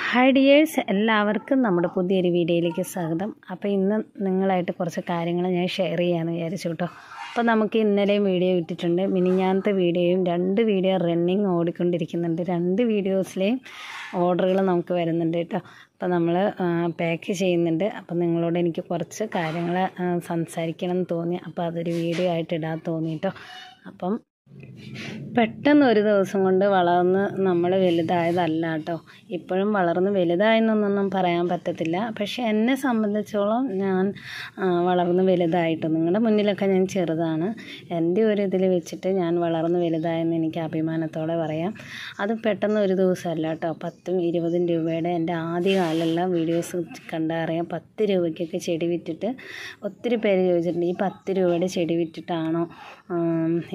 Hi dears, എല്ലാവർക്കും നമ്മുടെ പുതിയൊരു വീഡിയോയിലേക്ക് സ്വാഗതം. അപ്പോൾ ഇന്ന് നിങ്ങളായിട്ട് കുറച്ച് കാര്യങ്ങൾ ഞാൻ ഷെയർ ചെയ്യാമെന്ന് വിചാരിച്ചു കേട്ടോ. അപ്പോൾ നമുക്ക് ഇന്നലെയും വീഡിയോ ഇട്ടിട്ടുണ്ട്, മിനിഞ്ഞാന്നത്തെ വീഡിയോയും 2 വീഡിയോ റണ്ണിങ് ഓടിക്കൊണ്ടിരിക്കുന്നുണ്ട്. 2 വീഡിയോസിലെയും ഓർഡറുകൾ നമുക്ക് വരുന്നുണ്ട് കേട്ടോ. അപ്പോൾ നമ്മൾ പാക്ക് ചെയ്യുന്നുണ്ട്. അപ്പോൾ നിങ്ങളോട് എനിക്ക് കുറച്ച് കാര്യങ്ങൾ സംസാരിക്കണം എന്ന് തോന്നി. അപ്പോൾ അതൊരു വീഡിയോ ആയിട്ട് ഇടാൻ തോന്നി കേട്ടോ. അപ്പം പെട്ടെന്ന് ഒരു ദിവസം കൊണ്ട് വളർന്ന് നമ്മൾ വലുതായതല്ല കേട്ടോ. ഇപ്പോഴും വളർന്ന് വലുതായെന്നൊന്നും പറയാൻ പറ്റത്തില്ല. പക്ഷേ എന്നെ സംബന്ധിച്ചോളം ഞാൻ വളർന്ന് വലുതായിട്ട്, നിങ്ങളുടെ മുന്നിലൊക്കെ ഞാൻ ചെറുതാണ്. എൻ്റെ ഒരു ഇതിൽ വെച്ചിട്ട് ഞാൻ വളർന്ന് വലുതായെന്ന് എനിക്ക് അഭിമാനത്തോടെ പറയാം. അത് പെട്ടെന്ന് ഒരു ദിവസമല്ല കേട്ടോ. 10ഉം 20ഉം രൂപയുടെ എൻ്റെ ആദ്യകാലമുള്ള വീഡിയോസ് കണ്ടറിയാം. 10 രൂപയ്ക്കൊക്കെ ചെടി വിറ്റിട്ട് ഒത്തിരി പേര് ചോദിച്ചിട്ടുണ്ട്, ഈ 10 രൂപയുടെ ചെടി വിറ്റിട്ടാണോ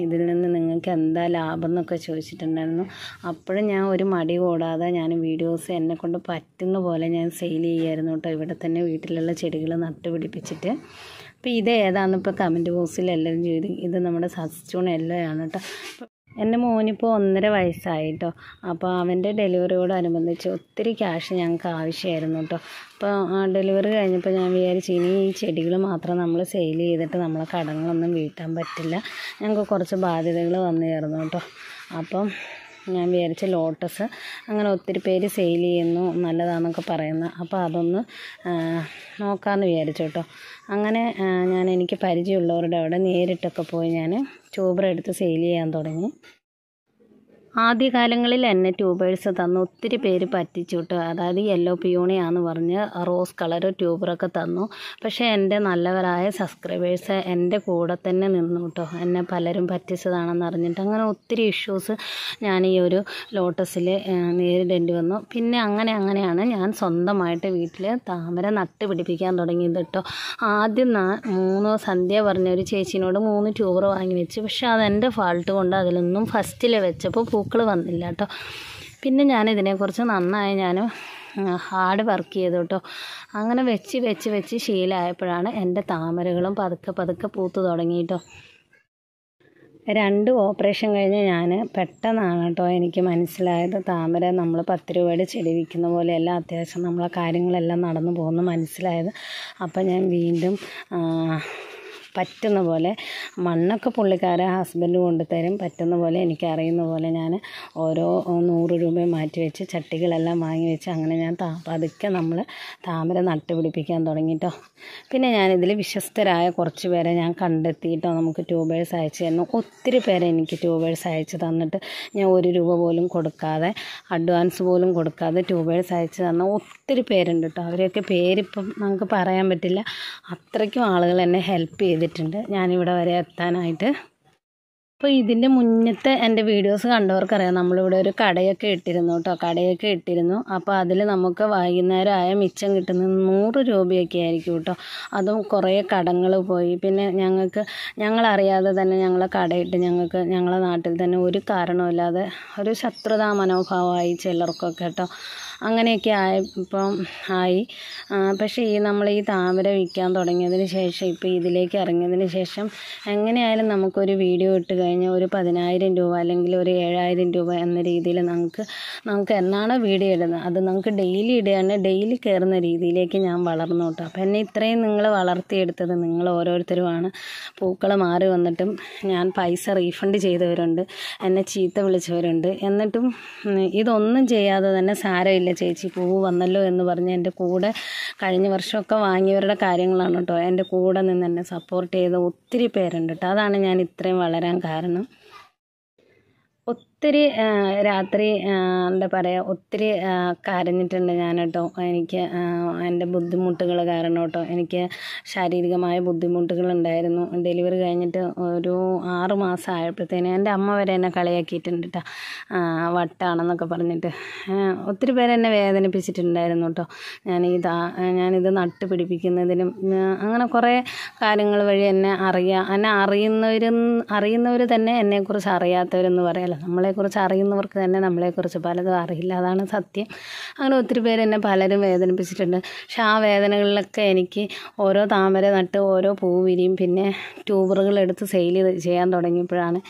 ഇതിൽ നിന്ന് നിങ്ങൾക്ക് എന്താ ലാഭം എന്നൊക്കെ ചോദിച്ചിട്ടുണ്ടായിരുന്നു. അപ്പോഴും ഞാൻ ഒരു മടി കൂടാതെ ഞാൻ വീഡിയോസ് എന്നെക്കൊണ്ട് പറ്റുന്ന പോലെ ഞാൻ സെയിൽ ചെയ്യുമായിരുന്നു കേട്ടോ. ഇവിടെ തന്നെ വീട്ടിലുള്ള ചെടികൾ നട്ടുപിടിപ്പിച്ചിട്ട്. അപ്പോൾ ഇത് ഏതാണെന്ന് ഇപ്പോൾ കമൻറ്റ് ബോക്സിൽ എല്ലാവരും ചോദിക്കും. ഇത് നമ്മുടെ സസ്റ്റൂൺ യെല്ലോ ആണ് കേട്ടോ. എൻ്റെ മോനിപ്പോൾ 1.5 വയസ്സായിട്ടോ. അപ്പോൾ അവൻ്റെ ഡെലിവറിയോടനുബന്ധിച്ച് ഒത്തിരി ക്യാഷ് ഞങ്ങൾക്ക് ആവശ്യമായിരുന്നു കേട്ടോ. അപ്പോൾ ഡെലിവറി കഴിഞ്ഞപ്പോൾ ഞാൻ വിചാരിച്ചു, ഇനി ഈ ചെടികൾ മാത്രം നമ്മൾ സെയിൽ ചെയ്തിട്ട് നമ്മളെ കടങ്ങളൊന്നും വീട്ടാൻ പറ്റില്ല, ഞങ്ങൾക്ക് കുറച്ച് ബാധ്യതകൾ വന്നു ചേർന്നു കേട്ടോ. അപ്പം ഞാൻ വിചാരിച്ച ലോട്ടസ് അങ്ങനെ ഒത്തിരി പേര് സെയിൽ ചെയ്യുന്നു, നല്ലതാണെന്നൊക്കെ പറയുന്നു. അപ്പോൾ അതൊന്ന് നോക്കാമെന്ന് വിചാരിച്ചു കേട്ടോ. അങ്ങനെ എനിക്ക് പരിചയമുള്ളവരുടെ അവിടെ നേരിട്ടൊക്കെ പോയി ഞാൻ ട്യൂബർ എടുത്ത് സെയിൽ ചെയ്യാൻ തുടങ്ങി. ആദ്യകാലങ്ങളിൽ എന്നെ ട്യൂബേഴ്സ് തന്നു ഒത്തിരി പേര് പറ്റിച്ചു കേട്ടോ. അതായത് യെല്ലോ പിയോണിയാന്ന് പറഞ്ഞ് റോസ് കളർ ട്യൂബറൊക്കെ തന്നു. പക്ഷേ എൻ്റെ നല്ലവരായ സബ്സ്ക്രൈബേഴ്സ് എൻ്റെ കൂടെ തന്നെ നിന്നു കേട്ടോ. എന്നെ പലരും പറ്റിച്ചതാണെന്ന് അറിഞ്ഞിട്ട് അങ്ങനെ ഒത്തിരി ഇഷ്യൂസ് ഞാൻ ഈ ഒരു ലോട്ടസിൽ നേരിടേണ്ടി വന്നു. പിന്നെ അങ്ങനെയാണ് ഞാൻ സ്വന്തമായിട്ട് വീട്ടിൽ താമര നട്ടുപിടിപ്പിക്കാൻ തുടങ്ങിയത് കേട്ടോ. ആദ്യം 3 സന്ധ്യ പറഞ്ഞൊരു ചേച്ചിനോട് 3 ട്യൂബർ വാങ്ങി വെച്ചു. പക്ഷേ അതെൻ്റെ ഫാൾട്ട് കൊണ്ട് അതിലൊന്നും ഫസ്റ്റിൽ വെച്ചപ്പോൾ പൂക്കൾ വന്നില്ല കേട്ടോ. പിന്നെ ഞാനിതിനെക്കുറിച്ച് നന്നായി ഹാർഡ് വർക്ക് ചെയ്തു കേട്ടോ. അങ്ങനെ വെച്ച് ശീലമായപ്പോഴാണ് എൻ്റെ താമരകളും പതുക്കെ പൂത്ത് തുടങ്ങി കേട്ടോ. 2 ഓപ്പറേഷൻ കഴിഞ്ഞ് ഞാൻ പെട്ടെന്നാണ് കേട്ടോ എനിക്ക് മനസ്സിലായത്, താമര നമ്മൾ 10 രൂപയുടെ ചെടി വിൽക്കുന്ന പോലെയല്ല, അത്യാവശ്യം നമ്മളെ കാര്യങ്ങളെല്ലാം നടന്നു പോകുന്നു മനസ്സിലായത്. അപ്പം ഞാൻ വീണ്ടും പറ്റുന്ന പോലെ മണ്ണൊക്കെ പുള്ളിക്കാരെ ഹസ്ബൻഡ് കൊണ്ടുതരും, പറ്റുന്ന പോലെ എനിക്കറിയുന്ന പോലെ ഞാൻ ഓരോ 100 രൂപ മാറ്റി വെച്ച് ചട്ടികളെല്ലാം വാങ്ങി വെച്ച് അങ്ങനെ ഞാൻ പതുക്കെ നമ്മൾ താമര നട്ടുപിടിപ്പിക്കാൻ തുടങ്ങിയിട്ടോ. പിന്നെ ഞാനിതിൽ വിശ്വസ്തരായ കുറച്ച് പേരെ ഞാൻ കണ്ടെത്തിയിട്ടോ. നമുക്ക് ട്യൂബേഴ്സ് അയച്ചു തന്നു. ഒത്തിരി പേരെ എനിക്ക് ട്യൂബേഴ്സ് അയച്ചു തന്നിട്ട് ഞാൻ 1 രൂപ പോലും കൊടുക്കാതെ, അഡ്വാൻസ് പോലും കൊടുക്കാതെ ട്യൂബേഴ്സ് അയച്ചു തന്ന ഒത്തിരി പേരുണ്ട് കേട്ടോ. അവരെയൊക്കെ പേരിപ്പം നമുക്ക് പറയാൻ പറ്റില്ല, അത്രയ്ക്കും ആളുകൾ എന്നെ ഹെൽപ്പ് ചെയ്തിട്ടുണ്ട് ഞാനിവിടെ വരെ എത്താനായിട്ട്. അപ്പോൾ ഇതിൻ്റെ മുന്നത്തെ എൻ്റെ വീഡിയോസ് കണ്ടവർക്കറിയാം, നമ്മളിവിടെ ഒരു കടയൊക്കെ ഇട്ടിരുന്നു. അപ്പോൾ അതിൽ നമുക്ക് വൈകുന്നേരം ആയ മിച്ചം കിട്ടുന്നത് 100 രൂപയൊക്കെ ആയിരിക്കും കേട്ടോ. അതും കുറേ കടങ്ങൾ പോയി. പിന്നെ ഞങ്ങളറിയാതെ തന്നെ ഞങ്ങളെ കടയിട്ട് ഞങ്ങളെ നാട്ടിൽ തന്നെ ഒരു കാരണമില്ലാതെ ഒരു ശത്രുതാ മനോഭാവമായി ചിലർക്കൊക്കെ കേട്ടോ. അങ്ങനെയൊക്കെ ആയി. പക്ഷേ നമ്മൾ ഈ താമര വിൽക്കാൻ തുടങ്ങിയതിന് ശേഷം, ഇപ്പോൾ ഇതിലേക്ക് ഇറങ്ങിയതിന് ശേഷം എങ്ങനെയായാലും നമുക്കൊരു വീഡിയോ ഇട്ട് കഴിഞ്ഞാൽ ഒരു 10,000 രൂപ അല്ലെങ്കിൽ ഒരു 7,000 രൂപ എന്ന രീതിയിൽ നമുക്ക് എന്നാണോ വീഡിയോ ഇടുന്നത് അത് നമുക്ക് ഡെയിലി ഇടുകയാണ്, ഡെയിലി കയറുന്ന രീതിയിലേക്ക് ഞാൻ വളർന്നു കേട്ടോ. അപ്പോൾ എന്നെ ഇത്രയും നിങ്ങൾ വളർത്തിയെടുത്തത് നിങ്ങൾ ഓരോരുത്തരുമാണ്. പൂക്കൾ മാറി വന്നിട്ടും ഞാൻ പൈസ റീഫണ്ട് ചെയ്തവരുണ്ട്, എന്നെ ചീത്ത വിളിച്ചവരുണ്ട്. എന്നിട്ടും ഇതൊന്നും ചെയ്യാതെ തന്നെ സാരമില്ല ചേച്ചി പൂവ് വന്നല്ലോ എന്ന് പറഞ്ഞ് എൻ്റെ കൂടെ കഴിഞ്ഞ വർഷമൊക്കെ വാങ്ങിയവരുടെ കാര്യങ്ങളാണ് കേട്ടോ. എൻ്റെ കൂടെ നിന്ന് എന്നെ സപ്പോർട്ട് ചെയ്ത ഒത്തിരി പേരുണ്ട് കേട്ടോ. അതാണ് ഞാൻ ഇത്രയും വളരാൻ കാരണം. ഒത്തിരി രാത്രി എന്താ പറയുക, ഒത്തിരി കരഞ്ഞിട്ടുണ്ട് ഞാൻ കേട്ടോ. എനിക്ക് എൻ്റെ ബുദ്ധിമുട്ടുകൾ കാരണം കേട്ടോ, എനിക്ക് ശാരീരികമായ ബുദ്ധിമുട്ടുകളുണ്ടായിരുന്നു. ഡെലിവറി കഴിഞ്ഞിട്ട് ഒരു 6 മാസം ആയപ്പോഴത്തേനും എൻ്റെ അമ്മ വരെ എന്നെ കളിയാക്കിയിട്ടുണ്ട് കേട്ടോ, വട്ടാണെന്നൊക്കെ പറഞ്ഞിട്ട്. ഒത്തിരി പേര് എന്നെ വേദനിപ്പിച്ചിട്ടുണ്ടായിരുന്നു കേട്ടോ. ഞാനിത് നട്ടുപിടിപ്പിക്കുന്നതിനും അങ്ങനെ കുറേ കാര്യങ്ങൾ വഴി എന്നെ അറിയുന്നവർ തന്നെ എന്നെക്കുറിച്ച് അറിയാത്തവരെന്ന് പറയാമല്ലോ. നമ്മൾ നമ്മളെക്കുറിച്ച് അറിയുന്നവർക്ക് തന്നെ നമ്മളെക്കുറിച്ച് പലതും അറിയില്ല, അതാണ് സത്യം. അങ്ങനെ ഒത്തിരി പേര് എന്നെ പലരും വേദനിപ്പിച്ചിട്ടുണ്ട്. പക്ഷെ ആ വേദനകളിലൊക്കെ എനിക്ക് ഓരോ താമര നട്ട് ഓരോ പൂ വിരിയും പിന്നെ ട്യൂബറുകളെടുത്ത് സെയിൽ ചെയ്യാൻ തുടങ്ങിയപ്പോഴാണ്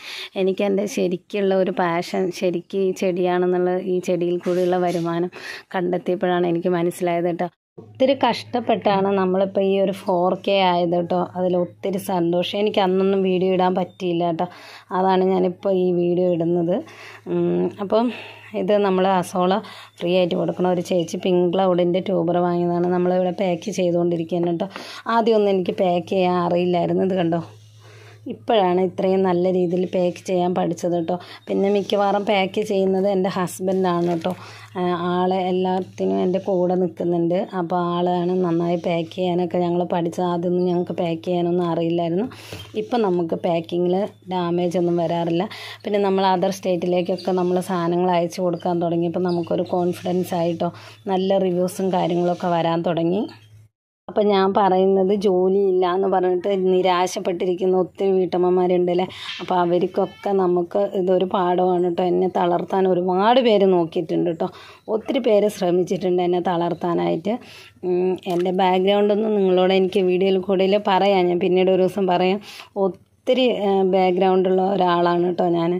എനിക്ക് എൻ്റെ ശരിക്കുള്ള ഒരു പാഷൻ ശരിക്കും ഈ ചെടിയാണെന്നുള്ള ഈ ചെടിയിൽ കൂടിയുള്ള വരുമാനം കണ്ടെത്തിയപ്പോഴാണ് എനിക്ക് മനസ്സിലായത് കേട്ടോ. ഒത്തിരി കഷ്ടപ്പെട്ടാണ് നമ്മളിപ്പോൾ ഈ ഒരു 4K ആയത് കേട്ടോ. അതിലൊത്തിരി സന്തോഷം. എനിക്ക് അന്നൊന്നും വീഡിയോ ഇടാൻ പറ്റിയില്ല കേട്ടോ, അതാണ് ഞാനിപ്പോൾ ഈ വീഡിയോ ഇടുന്നത്. അപ്പം ഇത് നമ്മൾ അസോള ഫ്രീ ആയിട്ട് കൊടുക്കണം. ഒരു ചേച്ചി പിങ്ക് ക്ലൗഡിൻ്റെ ട്യൂബർ വാങ്ങിയതാണ്, നമ്മളിവിടെ പാക്ക് ചെയ്തുകൊണ്ടിരിക്കുകയാണ് കേട്ടോ. ആദ്യമൊന്നും എനിക്ക് പാക്ക് ചെയ്യാൻ അറിയില്ലായിരുന്നു. ഇത് കണ്ടോ, ഇപ്പോഴാണ് ഇത്രയും നല്ല രീതിയിൽ പാക്ക് ചെയ്യാൻ പഠിച്ചത് കേട്ടോ. പിന്നെ മിക്കവാറും പാക്ക് ചെയ്യുന്നത് എൻ്റെ ഹസ്ബൻഡാണ് കേട്ടോ. ആളെ എല്ലാത്തിനും എൻ്റെ കൂടെ നിൽക്കുന്നുണ്ട്. അപ്പോൾ ആളാണ് നന്നായി പാക്ക് ചെയ്യാനൊക്കെ ഞങ്ങൾ പഠിച്ചത്. ആദ്യമൊന്നും ഞങ്ങൾക്ക് പാക്ക് ചെയ്യാനൊന്നും അറിയില്ലായിരുന്നു. ഇപ്പം നമുക്ക് പാക്കിങ്ങിൽ ഡാമേജ് ഒന്നും വരാറില്ല. പിന്നെ നമ്മൾ അതർ സ്റ്റേറ്റിലേക്കൊക്കെ നമ്മൾ സാധനങ്ങൾ അയച്ചു കൊടുക്കാൻ തുടങ്ങിയപ്പോൾ നമുക്കൊരു കോൺഫിഡൻസ് ആയിട്ടോ നല്ല റിവ്യൂസും കാര്യങ്ങളൊക്കെ വരാൻ തുടങ്ങി. അപ്പം ഞാൻ പറയുന്നത് ജോലിയില്ല എന്ന് പറഞ്ഞിട്ട് നിരാശപ്പെട്ടിരിക്കുന്ന ഒത്തിരി വീട്ടമ്മമാരുണ്ടല്ലേ. അപ്പോൾ അവർക്കൊക്കെ നമുക്ക് ഇതൊരു പാഠമാണ് കേട്ടോ. എന്നെ തളർത്താൻ ഒരുപാട് പേര് നോക്കിയിട്ടുണ്ട് കേട്ടോ. ഒത്തിരി പേര് ശ്രമിച്ചിട്ടുണ്ട് എന്നെ തളർത്താനായിട്ട്. എൻ്റെ ബാക്ക്ഗ്രൗണ്ടൊന്നും നിങ്ങളോട് എനിക്ക് വീഡിയോയിൽ കൂടുതൽ പറയാം, ഞാൻ പിന്നീട് ഒരു ദിവസം പറയാം. ഒത്തിരി ബാക്ക്ഗ്രൗണ്ടുള്ള ഒരാളാണ് കേട്ടോ ഞാൻ.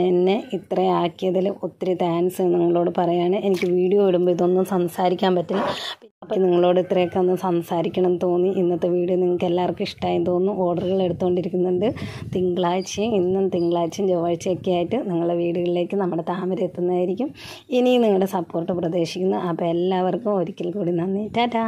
എന്നെ ഇത്രയാക്കിയതിൽ ഒത്തിരി താങ്ക്സ് നിങ്ങളോട് പറയാണ്. എനിക്ക് വീഡിയോ ഇടുമ്പോൾ ഇതൊന്നും സംസാരിക്കാൻ പറ്റില്ല. അപ്പോൾ നിങ്ങളോട് ഇത്രയൊക്കെ ഒന്ന് സംസാരിക്കണം എന്ന് തോന്നി. ഇന്നത്തെ വീഡിയോ നിങ്ങൾക്ക് എല്ലാവർക്കും ഇഷ്ടമായി തോന്നുന്നു. ഓർഡറുകൾ എടുത്തുകൊണ്ടിരിക്കുന്നുണ്ട്. ഇന്നും തിങ്കളാഴ്ചയും ചൊവ്വാഴ്ചയൊക്കെ ആയിട്ട് നിങ്ങളുടെ വീടുകളിലേക്ക് നമ്മുടെ താമര എത്തുന്നതായിരിക്കും. ഇനിയും നിങ്ങളുടെ സപ്പോർട്ട് പ്രതീക്ഷിക്കുന്നു. അപ്പോൾ എല്ലാവർക്കും ഒരിക്കൽ കൂടി നന്ദി. ടാറ്റാ.